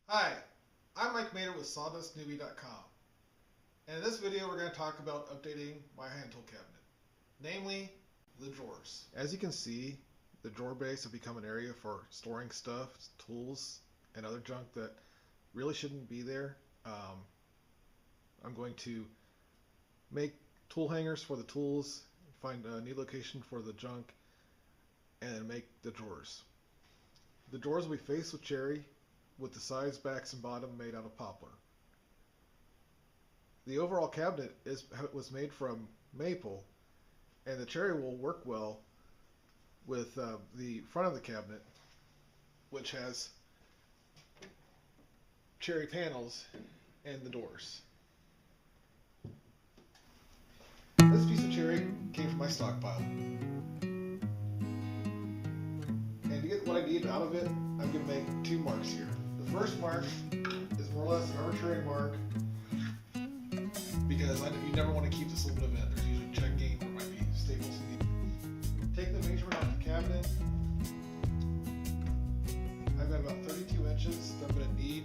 Hi, I'm Mike Mader with SawdustNewbie.com, and in this video we're going to talk about updating my hand tool cabinet, namely the drawers. As you can see, the drawer base have become an area for storing stuff, tools, and other junk that really shouldn't be there. I'm going to make tool hangers for the tools, find a new location for the junk, and make the drawers. The drawers will be faced with cherry, with the sides, backs, and bottom made out of poplar. The overall cabinet was made from maple, and the cherry will work well with the front of the cabinet, which has cherry panels and the doors. This piece of cherry came from my stockpile. And to get what I need out of it, I'm going to make two marks here. The first mark is more or less an arbitrary mark because you never want to keep this little bit of it. There's usually checking or might be staples needed. Take the measurement off the cabinet. I've got about 32 inches that I'm going to need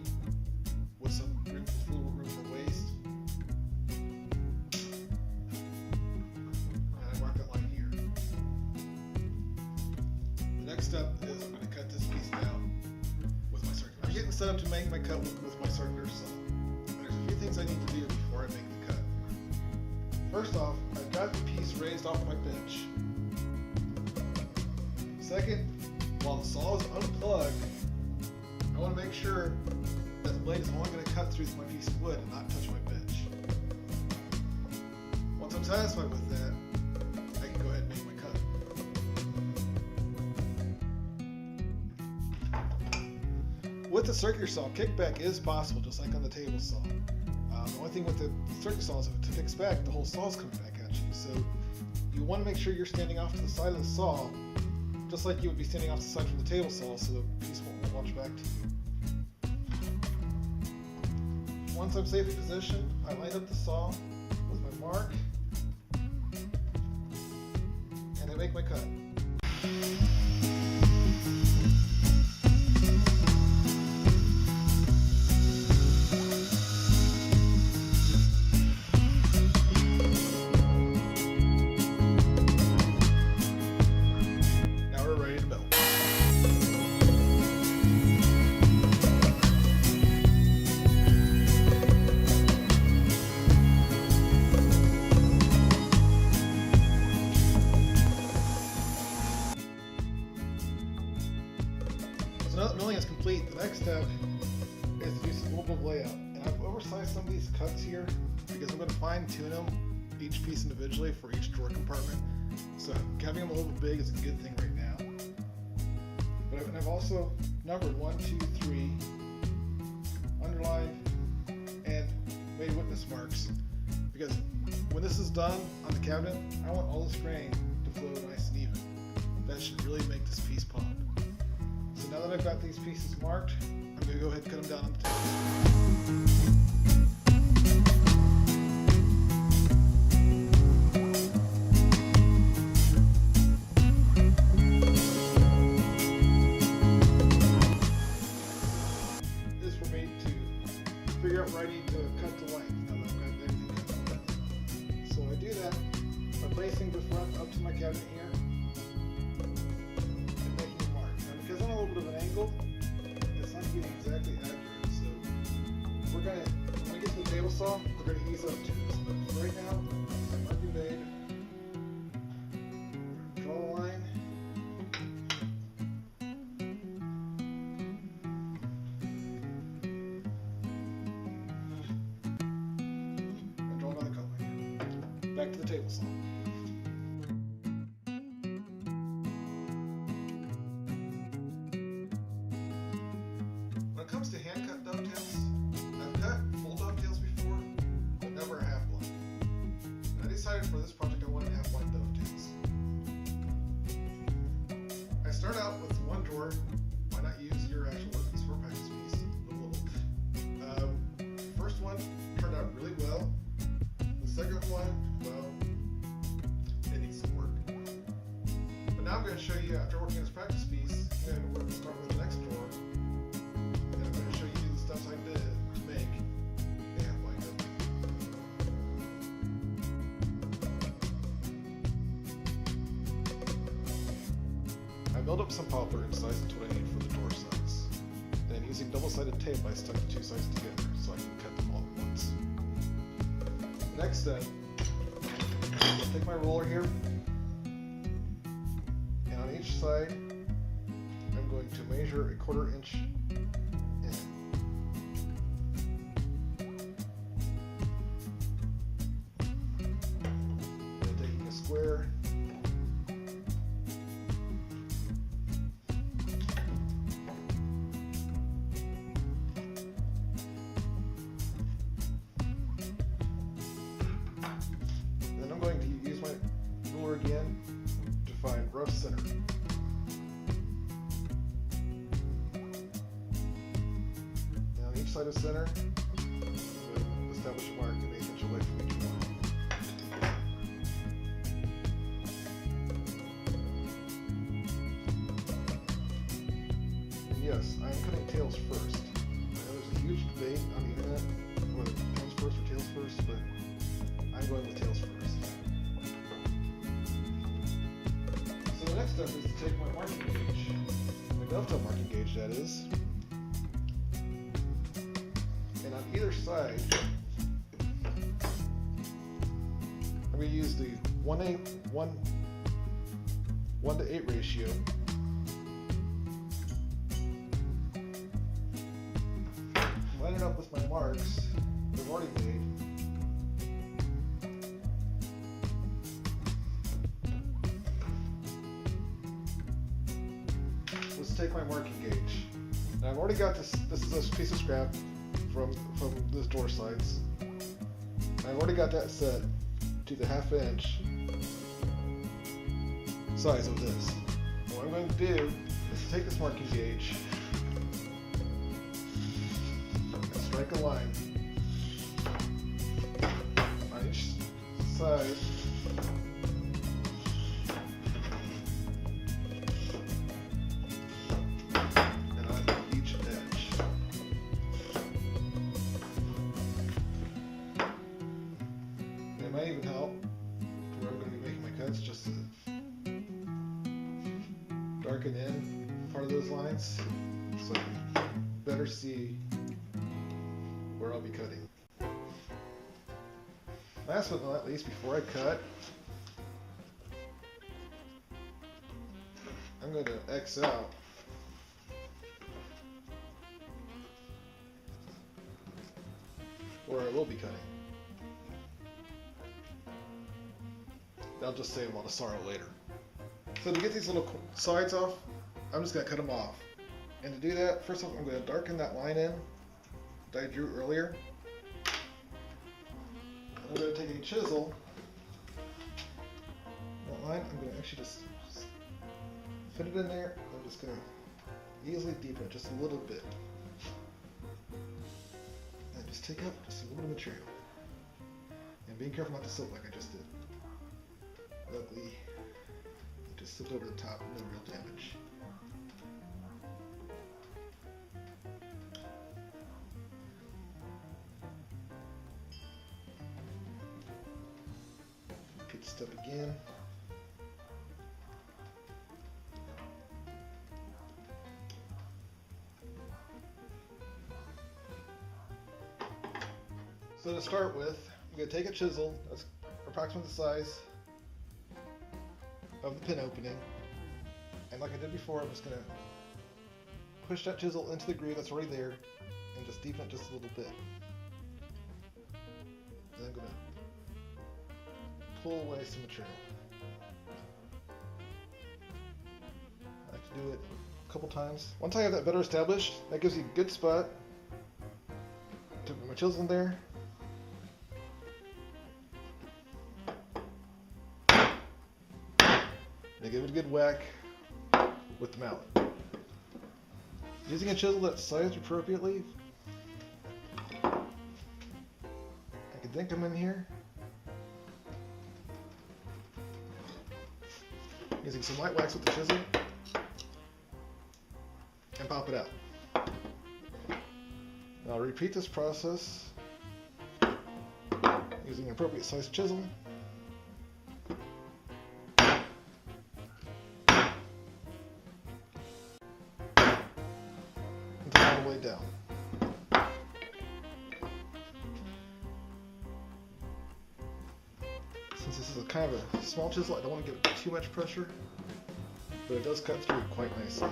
with some room for waste. And I mark that line here. The next step is I'm going to cut this piece down with my circular. I'm getting set up to make my cut with my circular saw. There's a few things I need to do before I make the cut. First off, I've got the piece raised off my bench. Second, while the saw is unplugged, I want to make sure that the blade is only going to cut through my piece of wood and not touch my bench. Once I'm satisfied with that, I can go ahead and make my cut. With the circular saw, kickback is possible, just like on the table saw. The only thing with the circular saw is if it kicks back, the whole saw is coming back at you. So you want to make sure you're standing off to the side of the saw, just like you would be standing off to the side from the table saw, so the piece won't launch back to you. Once I'm safe in position, I line up the saw with my mark, and I make my cut. So now that milling is complete, the next step is to do some little bit of layout. And I've oversized some of these cuts here because I'm going to fine tune them, each piece individually for each drawer compartment. So having them a little bit big is a good thing right now. But I've also numbered 1, 2, 3, underlined, and made witness marks. Because when this is done on the cabinet, I want all this grain to flow nice and even. That should really make this piece pop. So now that I've got these pieces marked, I'm going to go ahead and cut them down on the table. This is for me to figure out where I need to cut the length now that I've got everything cut. So I do that by placing the front up to my cabinet here. Because I'm a little bit of an angle, it's not being exactly accurate. So when we get to the table saw, we're going to ease up to this. But right now, I've already made. Draw a line. And draw another cut line. Back to the table saw. When it comes to hand cut dovetails, I've cut full dovetails before, but never a half blind. And I decided for this project I wanted half blind dovetails. I start out with one drawer. Why not use your actual workpiece for a practice piece? First one turned out really well. The second one, well, it needs some work. But now I'm going to show you, after working on this practice piece, and we're going to start with the next drawer. And I'm going to show you the stuff build up some popper and size it to what I need for the door size. Then using double-sided tape, I stuck the two sides together so I can cut them all at once. The next step, I'll take my roller here, and on each side, I'm going to measure a 1/4 inch in. And taking a square, then I'm going to use my ruler again to find rough center. Side of center, establish a mark and 1/8 inch away from each one. And yes, I am cutting tails first. I know there's a huge debate on the internet whether comes first or tails first, but I'm going with tails first. So the next step is to take my marking gauge, my dovetail marking gauge that is, and on either side, I'm going to use the 1:8 ratio. Line it up with my marks that I've already made. Let's take my marking gauge. Now I've already got this. This is a piece of scrap from those door sides. I've already got that set to the 1/2 inch size of this. What I'm going to do is take this marking gauge and strike a line on each side and on each edge. It might even help where I'm going to be making my cuts just to darken in part of those lines so I can better see where I'll be cutting. Last but not least, before I cut, I'm going to X out where I will be cutting. That'll just save a lot of sorrow later. So to get these little sides off, I'm just going to cut them off. And to do that, first off, I'm going to darken that line in that I drew earlier. I'm going to take a chisel. That line, I'm going to actually just fit it in there. I'm just going to easily deepen it just a little bit. And just take up just a little bit of material. And being careful not to slip like I just did. Ugly. Just slip over the top, no real damage. Repeat the step again. So to start with, I'm going to take a chisel that's approximately the size of the pin opening, and like I did before, I'm just going to push that chisel into the groove that's already there and just deepen it just a little bit. And I'm going to pull away some material. I like to do it a couple times. Once I have that better established, that gives you a good spot to put my chisel in there. And give it a good whack with the mallet. Using a chisel that's sized appropriately, I can then come in here using some light wax with the chisel and pop it out. Now I'll repeat this process using an appropriate sized chisel. all the way down. Since this is a kind of a small chisel, I don't want to give it too much pressure, but it does cut through quite nicely.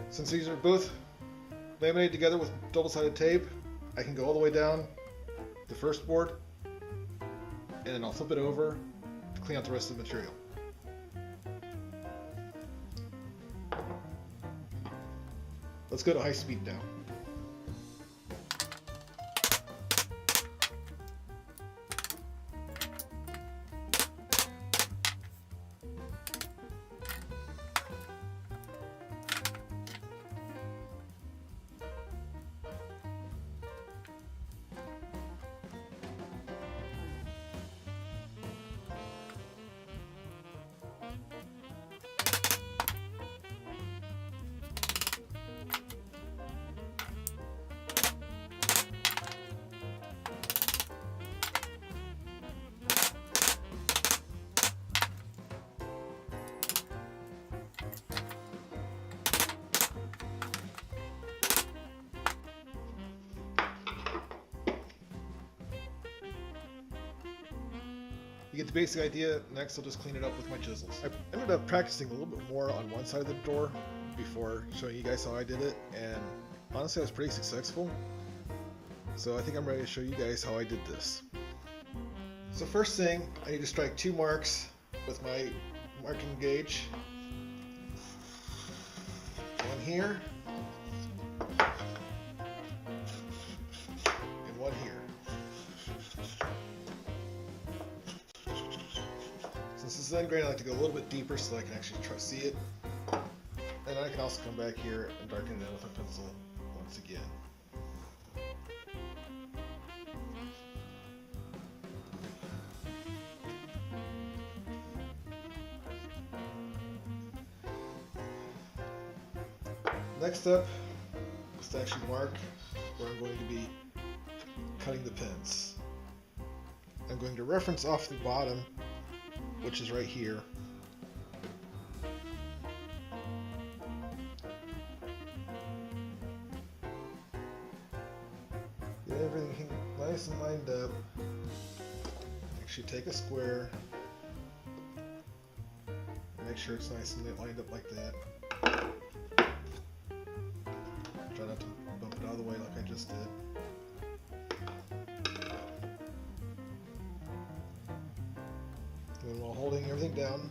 Since these are both laminated together with double-sided tape, I can go all the way down the first board, and then I'll flip it over to clean out the rest of the material. Let's go to high speed now. You get the basic idea. Next, I'll just clean it up with my chisels. I ended up practicing a little bit more on one side of the door before showing you guys how I did it, and honestly, I was pretty successful. So I think I'm ready to show you guys how I did this. So first thing, I need to strike 2 marks with my marking gauge. One here, and one here. Since this is end grain, I like to go a little bit deeper so I can actually see it. And I can also come back here and darken it in with a pencil once again. Next up is to actually mark where I'm going to be cutting the pins. I'm going to reference off the bottom, which is right here. Get everything nice and lined up. Actually take a square. Make sure it's nice and lined up like that. Try not to bump it out of the way like I just did. And while holding everything down,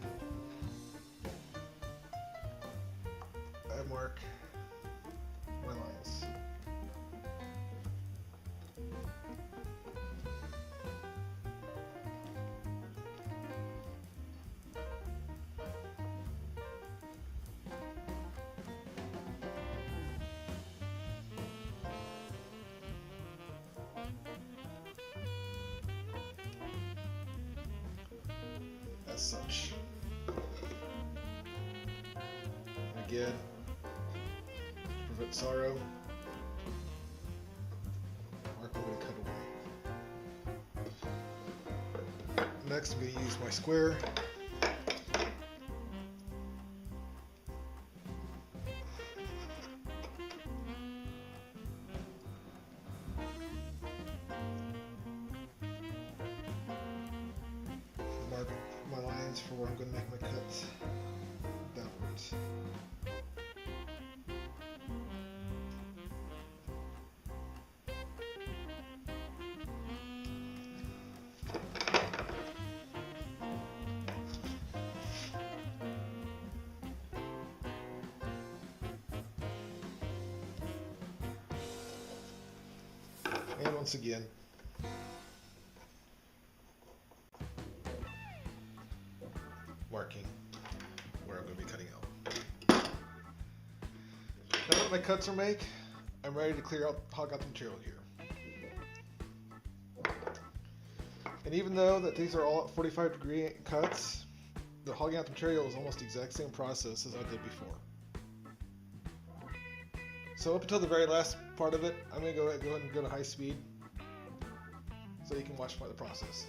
I mark my lines. As such. Again, to prevent sorrow, mark I'm going to cut away. Next, I'm going to use my square. Mark my lines for where I'm going to make my cuts downwards. And once again, marking where I'm going to be cutting out. Now that my cuts are made, I'm ready to clear out, hog out the material here. And even though that these are all at 45-degree cuts, the hogging out the material is almost the exact same process as I did before. So up until the very last part of it, I'm going to go ahead and go to high speed so you can watch the process.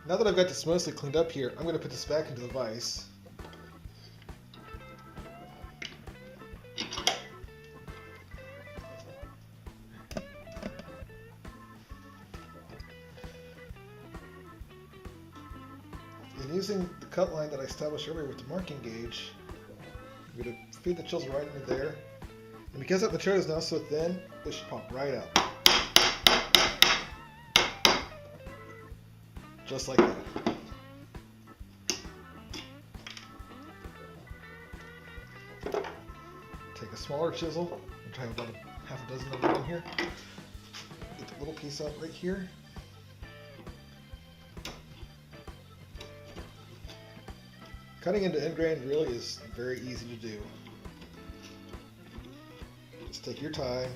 Now that I've got this mostly cleaned up here, I'm going to put this back into the vise. And using the cut line that I established earlier with the marking gauge, I'm going to feed the chisel right into there. And because that material is now so thin, this should pop right out. Just like that. Take a smaller chisel, which I have about half a dozen of them in here. Get the little piece out right here. Cutting into end grain really is very easy to do. Just take your time.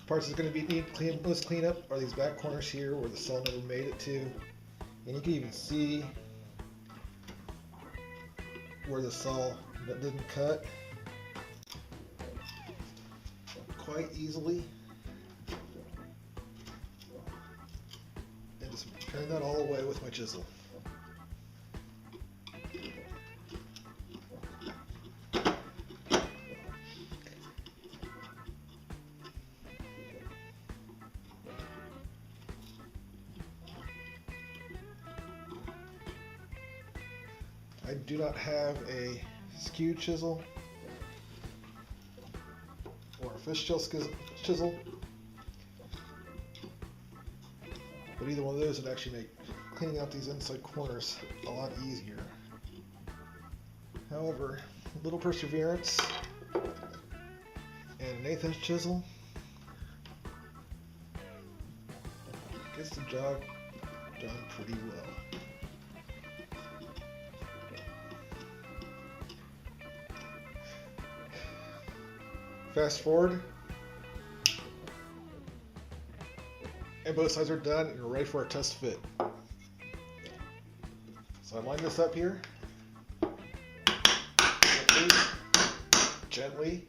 Parts that's going to be most clean up are these back corners here where the saw never made it to. And you can even see where the saw didn't cut quite easily. And just turn that all away with my chisel. I do not have a skew chisel or a fishtail chisel, but either one of those would actually make cleaning out these inside corners a lot easier. However, a little perseverance and an 1/8" chisel gets the job done pretty well. Fast forward, and both sides are done and we're ready for our test fit. So I line this up here, gently.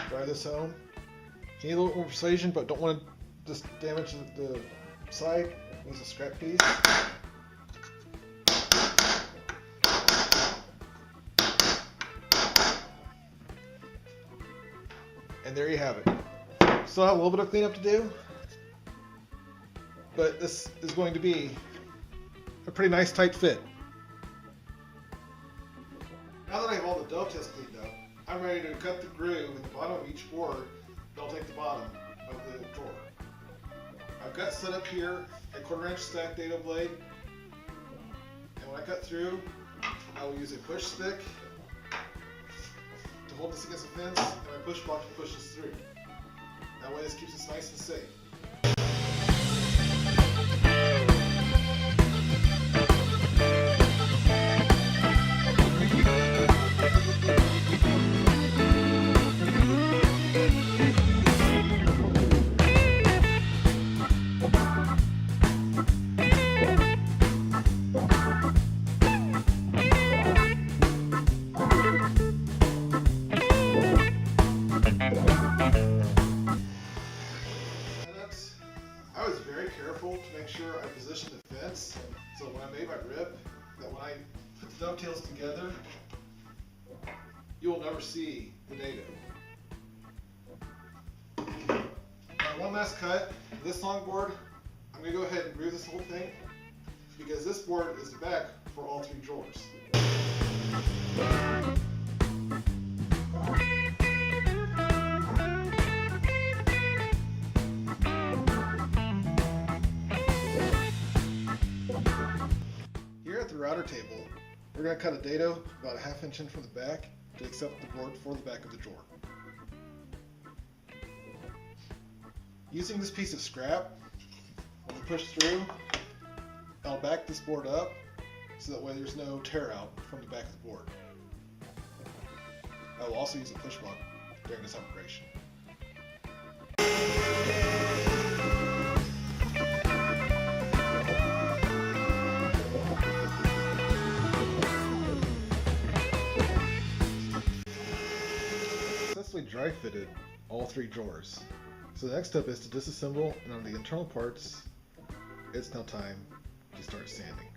Drive this home. You need a little more precision, but don't want to just damage the side. Use a scrap piece. And there you have it. Still have a little bit of cleanup to do, but this is going to be a pretty nice tight fit. Now that I have all the dovetails cleaned up, I'm ready to cut the groove in the bottom of each board that'll take the bottom of the drawer. I've got set up here a 1/4" stack dado blade, and when I cut through, I will use a push stick to hold this against the fence, and my push block to push this through. That way this keeps us nice and safe. sure I position the fence so when I made my rib, that when I put the dovetails together, you will never see the dado. Now, one last cut. This long board, I'm going to go ahead and groove this whole thing because this board is the back for all 3 drawers. Here at the router table, we're going to cut a dado about a ½ inch in from the back to accept the board for the back of the drawer. Using this piece of scrap, when we push through, I'll back this board up so that way there's no tear out from the back of the board. I will also use a push block during this operation. Successfully dry fitted all 3 drawers. So the next step is to disassemble, and on the internal parts, it's now time to start sanding.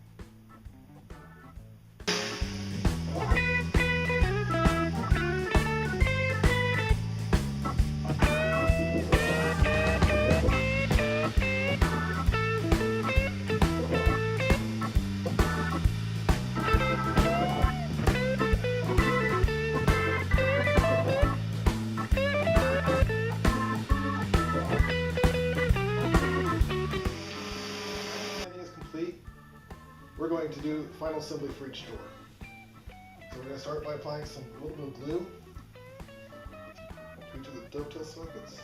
We're going to do final assembly for each drawer. So we're going to start by applying some little bit of glue to each of the dovetail sockets.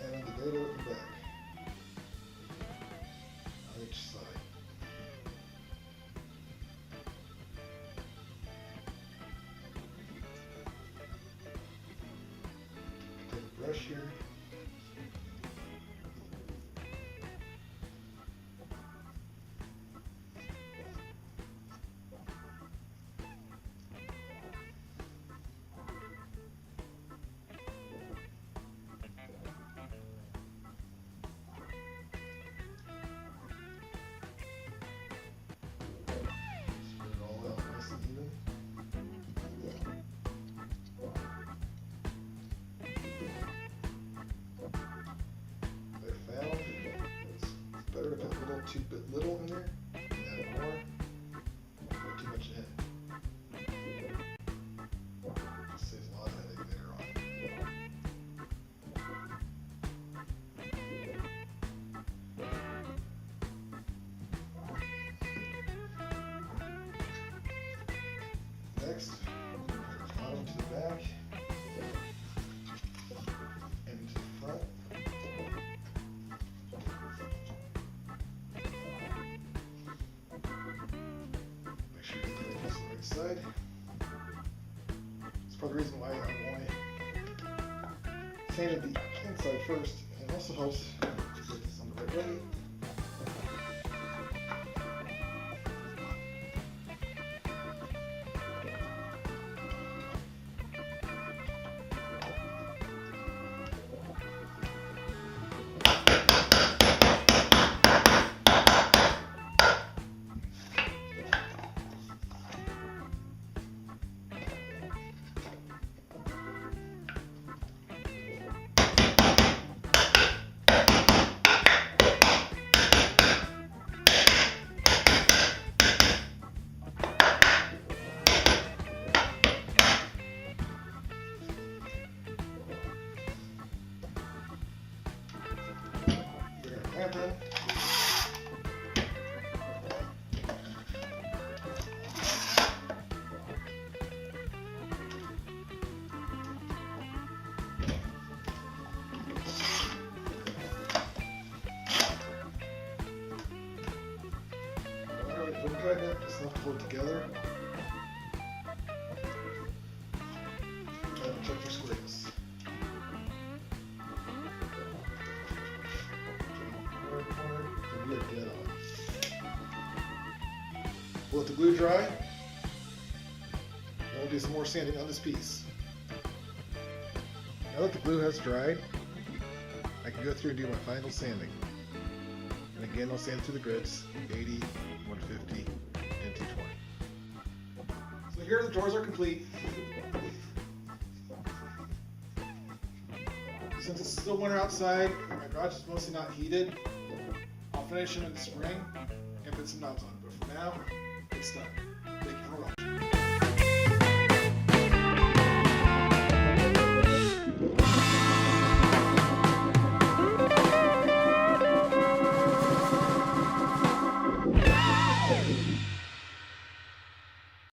And the dado in the back on each side. Brush here. Spread it all out nice and even. Better to put a little too little in there and add more. Put too much in. Just saves a lot of headache later on. Next, put the bottom to the back and to the front. Side. That's part of the reason why I'm only sanded the inside first, and it also helps to get this on the right way. Happen. Alright, we're good now. Just left to hold together. And check for squares. We are dead on. We'll let the glue dry, we'll do some more sanding on this piece. Now that the glue has dried, I can go through and do my final sanding. And again, I'll sand through the grits, 80, 150, and 220. So here the drawers are complete. Since it's still winter outside, my garage is mostly not heated, I'll finish them in the spring and put some knobs on. But for now, it's done.